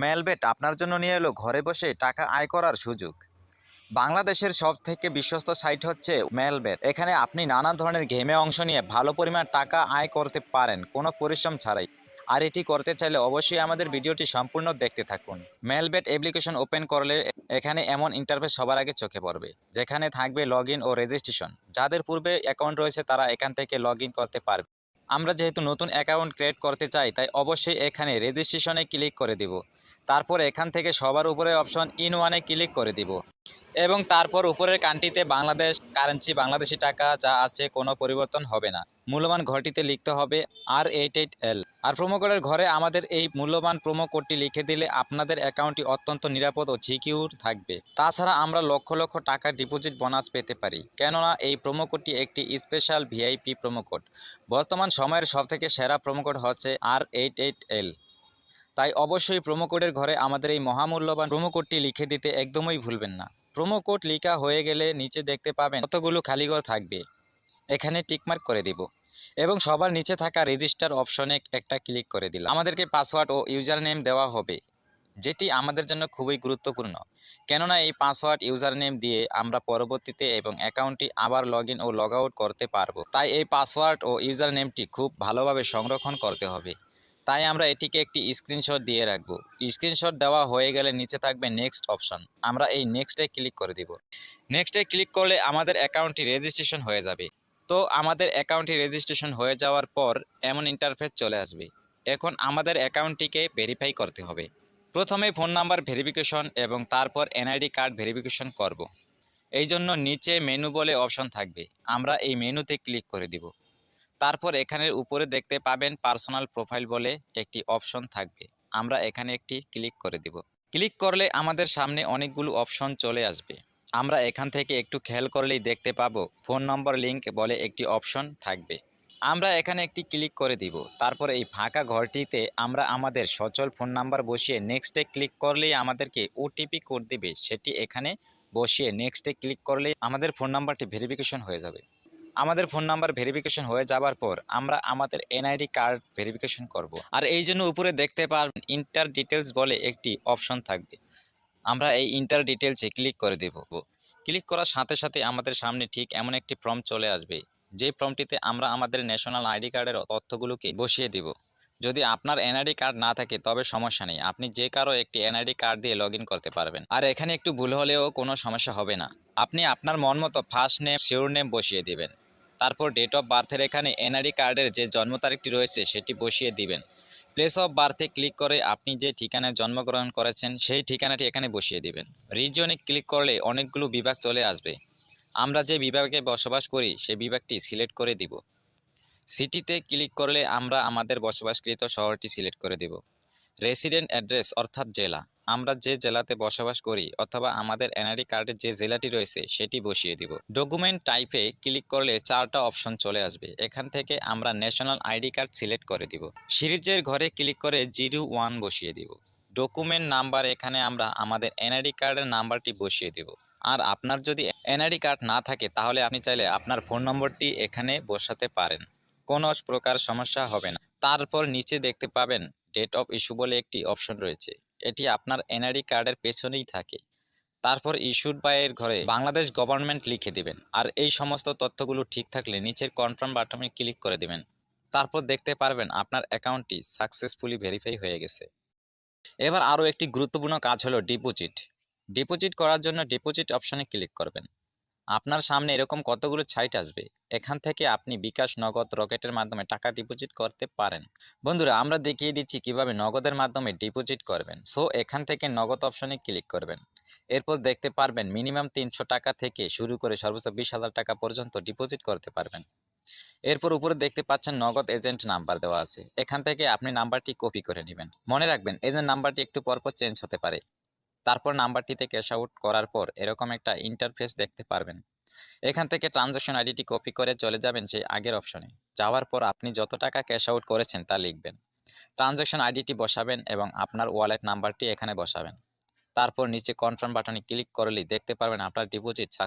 Melbet আপনার জন্য নিয়ে এলো ঘরে বসে টাকা আয় করার সুযোগ। বাংলাদেশের সবথেকে বিশ্বস্ত সাইট হচ্ছে মেলবেট। এখানে আপনি নানা ধরনের গেমে অংশ নিয়ে ভালো পরিমাণ টাকা আয় করতে পারেন কোনো পরিশ্রম ছাড়াই। আর এটি করতে চাইলে অবশ্যই আমাদের ভিডিওটি সম্পূর্ণ দেখতে থাকুন। মেলবেট অ্যাপ্লিকেশন ওপেন করলে এখানে এমন ইন্টারফেস সবার আগে চোখে পড়বে, যেখানে থাকবে লগ ইন ও রেজিস্ট্রেশন। যাদের পূর্বে অ্যাকাউন্ট রয়েছে তারা এখান থেকে লগ ইন করতে পারবে। আমরা যেহেতু নতুন অ্যাকাউন্ট ক্রিয়েট করতে চাই, তাই অবশ্যই এখানে রেজিস্ট্রেশনে ক্লিক করে দিব। তারপর এখান থেকে সবার উপরে অপশন ইন ওয়ানে ক্লিক করে দিব এবং তারপর উপরের কান্ট্রিতে বাংলাদেশ কারেন্সি বাংলাদেশি টাকা যা আছে কোনো পরিবর্তন হবে না। মূল্যবান ঘরটিতে লিখতে হবে R88L। আর প্রোমো কোডের ঘরে আমাদের এই মূল্যবান প্রোমো কোডটি লিখে দিলে আপনাদের অ্যাকাউন্টটি অত্যন্ত নিরাপদ ও সিকিউর থাকবে। তাছাড়া আমরা লক্ষ লক্ষ টাকা ডিপোজিট বোনাস পেতে পারি, কেননা এই প্রোমো কোডটি একটি স্পেশাল ভিআইপি প্রোমো কোড। বর্তমান সময়ের সবথেকে সেরা প্রোমো কোড হচ্ছে R88L। তাই অবশ্যই প্রোমো কোডের ঘরে আমাদের এই মহামূল্যবান প্রোমো কোডটি লিখে দিতে একদমই ভুলবেন না। প্রোমো কোড লেখা হয়ে গেলে নিচে দেখতে পাবেন কতগুলো খালি ঘর থাকবে, এখানে টিকমার্ক করে দিব এবং সবার নিচে থাকা রেজিস্টার অপশনে একটা ক্লিক করে দিলাম। আমাদেরকে পাসওয়ার্ড ও ইউজার নেম দেওয়া হবে, যেটি আমাদের জন্য খুবই গুরুত্বপূর্ণ, কেননা এই পাসওয়ার্ড ইউজার নেম দিয়ে আমরা পরবর্তীতে এবং অ্যাকাউন্টটি আবার লগ ইন ও লগ আউট করতে পারবো। তাই এই পাসওয়ার্ড ও ইউজার নেমটি খুব ভালোভাবে সংরক্ষণ করতে হবে। তাই আমরা এটিকে একটি স্ক্রিনশট দিয়ে রাখবো। স্ক্রিনশট দেওয়া হয়ে গেলে নিচে থাকবে নেক্সট অপশন, আমরা এই নেক্সটে ক্লিক করে দিব। নেক্সটে ক্লিক করলে আমাদের অ্যাকাউন্টটি রেজিস্ট্রেশন হয়ে যাবে। তো আমাদের অ্যাকাউন্টটি রেজিস্ট্রেশন হয়ে যাওয়ার পর এমন ইন্টারফেস চলে আসবে। এখন আমাদের অ্যাকাউন্টটিকে ভেরিফাই করতে হবে। প্রথমে ফোন নাম্বার ভেরিফিকেশন এবং তারপর এনআইডি কার্ড ভেরিফিকেশন করব। এই জন্য নিচে মেনু বলে অপশন থাকবে, আমরা এই মেনুতে ক্লিক করে দিব। তারপর এখানের উপরে দেখতে পাবেন পার্সোনাল প্রোফাইল বলে একটি অপশন থাকবে, আমরা এখানে একটি ক্লিক করে দিব। ক্লিক করলে আমাদের সামনে অনেকগুলো অপশন চলে আসবে। আমরা এখান থেকে একটু খেয়াল করলেই দেখতে পাবো ফোন নম্বর লিঙ্ক বলে একটি অপশন থাকবে, আমরা এখানে একটি ক্লিক করে দিব। তারপর এই ফাঁকা ঘরটিতে আমরা আমাদের সচল ফোন নাম্বার বসিয়ে নেক্সটে ক্লিক করলেই আমাদেরকে ওটিপি কোড দিবে, সেটি এখানে বসিয়ে নেক্সটে ক্লিক করলেই আমাদের ফোন নাম্বারটি ভেরিফিকেশন হয়ে যাবে। আমাদের ফোন নাম্বার ভেরিফিকেশন হয়ে যাবার পর আমরা আমাদের এনআইডি কার্ড ভেরিফিকেশন করব। আর এই জন্য উপরে দেখতে পারবেন ইন্টার ডিটেলস বলে একটি অপশন থাকবে, আমরা এই ইন্টার ডিটেলসে ক্লিক করে দেব। ক্লিক করার সাথে সাথে আমাদের সামনে ঠিক এমন একটি ফর্ম চলে আসবে, যে ফর্মটিতে আমরা আমাদের ন্যাশনাল আইডি কার্ডের তথ্যগুলোকে বসিয়ে দিব। যদি আপনার এনআইডি কার্ড না থাকে তবে সমস্যা নেই, আপনি যে কারো একটি এনআইডি কার্ড দিয়ে লগ ইন করতে পারবেন। আর এখানে একটু ভুল হলেও কোনো সমস্যা হবে না, আপনি আপনার মন মতো ফার্স্ট নেম শিওর নেম বসিয়ে দিবেন। তারপর ডেট অফ বার্থের এখানে এনআইডি কার্ডের যে জন্ম তারিখটি রয়েছে সেটি বসিয়ে দিবেন। প্লেস অফ বার্থে ক্লিক করে আপনি যে ঠিকানায় জন্মগ্রহণ করেছেন সেই ঠিকানাটি এখানে বসিয়ে দিবেন। রিজিয়নে ক্লিক করলে অনেকগুলো বিভাগ চলে আসবে, আমরা যে বিভাগে বসবাস করি সেই বিভাগটি সিলেক্ট করে দিব। সিটিতে ক্লিক করলে আমরা আমাদের বসবাসকৃত শহরটি সিলেক্ট করে দিব। রেসিডেন্ট অ্যাড্রেস অর্থাৎ জেলা, আমরা যে জেলাতে বসবাস করি অথবা আমাদের এনআইডি কার্ডে যে জেলাটি রয়েছে সেটি বসিয়ে দিব। ডকুমেন্ট টাইপে ক্লিক করলে চারটা অপশন চলে আসবে, এখান থেকে আমরা ন্যাশনাল আইডি কার্ড সিলেক্ট করে দিব। সিরিজের ঘরে ক্লিক করে 01 বসিয়ে দিব। ডকুমেন্ট নাম্বার, এখানে আমরা আমাদের এনআইডি কার্ডের নাম্বারটি বসিয়ে দিব। আর আপনার যদি এনআইডি কার্ড না থাকে তাহলে আপনি চাইলে আপনার ফোন নম্বরটি এখানে বসাতে পারেন, কোনো প্রকার সমস্যা হবে না। তারপর নিচে দেখতে পাবেন ডেট অফ ইস্যু বলে একটি অপশন রয়েছে, এটি আপনার এনআইডি কার্ডের পেছনেই থাকে। তারপর ইস্যুড বাই এর ঘরে বাংলাদেশ গভর্নমেন্ট লিখে দিবেন। আর এই সমস্ত তথ্যগুলো ঠিক থাকলে নিচের কনফার্ম বাটনে ক্লিক করে দিবেন। তারপর দেখতে পারবেন আপনার অ্যাকাউন্টটি সাকসেসফুলি ভেরিফাই হয়ে গেছে। এবার আরও একটি গুরুত্বপূর্ণ কাজ হলো ডিপোজিট। ডিপোজিট করার জন্য ডিপোজিট অপশনে ক্লিক করবেন। আপনার সামনে এরকম কতগুলো সাইট আসবে, এখান থেকে আপনি বিকাশ, নগদ, রকেটের মাধ্যমে টাকা ডিপোজিট করতে পারেন। বন্ধুরা, আমরা দেখিয়ে দিচ্ছি কিভাবে নগদের মাধ্যমে ডিপোজিট করবেন। সো এখান থেকে নগদ অপশনে ক্লিক করবেন। এরপর দেখতে পারবেন মিনিমাম 300 টাকা থেকে শুরু করে সর্বোচ্চ 20,000 টাকা পর্যন্ত ডিপোজিট করতে পারবেন। এরপর উপরে দেখতে পাচ্ছেন নগদ এজেন্ট নাম্বার দেওয়া আছে, এখান থেকে আপনি নাম্বারটি কপি করে নেবেন। মনে রাখবেন এজেন্ট নাম্বারটি একটু পরপর চেঞ্জ হতে পারে। তারপর নাম্বারটিতে ক্যাশ আউট করার পর এরকম একটা ইন্টারফেস দেখতে পারবেন। এখান থেকে ট্রানজাকশন আইডিটি কপি করে চলে যাবেন সেই আগের অপশনে। যাওয়ার পর আপনি যত টাকা ক্যাশ আউট করেছেন তা লিখবেন। ট্রানজাকশন আইডিটি বসাবেন এবং আপনার ওয়ালেট নাম্বারটি এখানে বসাবেন। তারপর নিচে কনফার্ম বাটনে ক্লিক করলেই দেখতে পারবেন আপনার ডিপোজিট সাকসেস।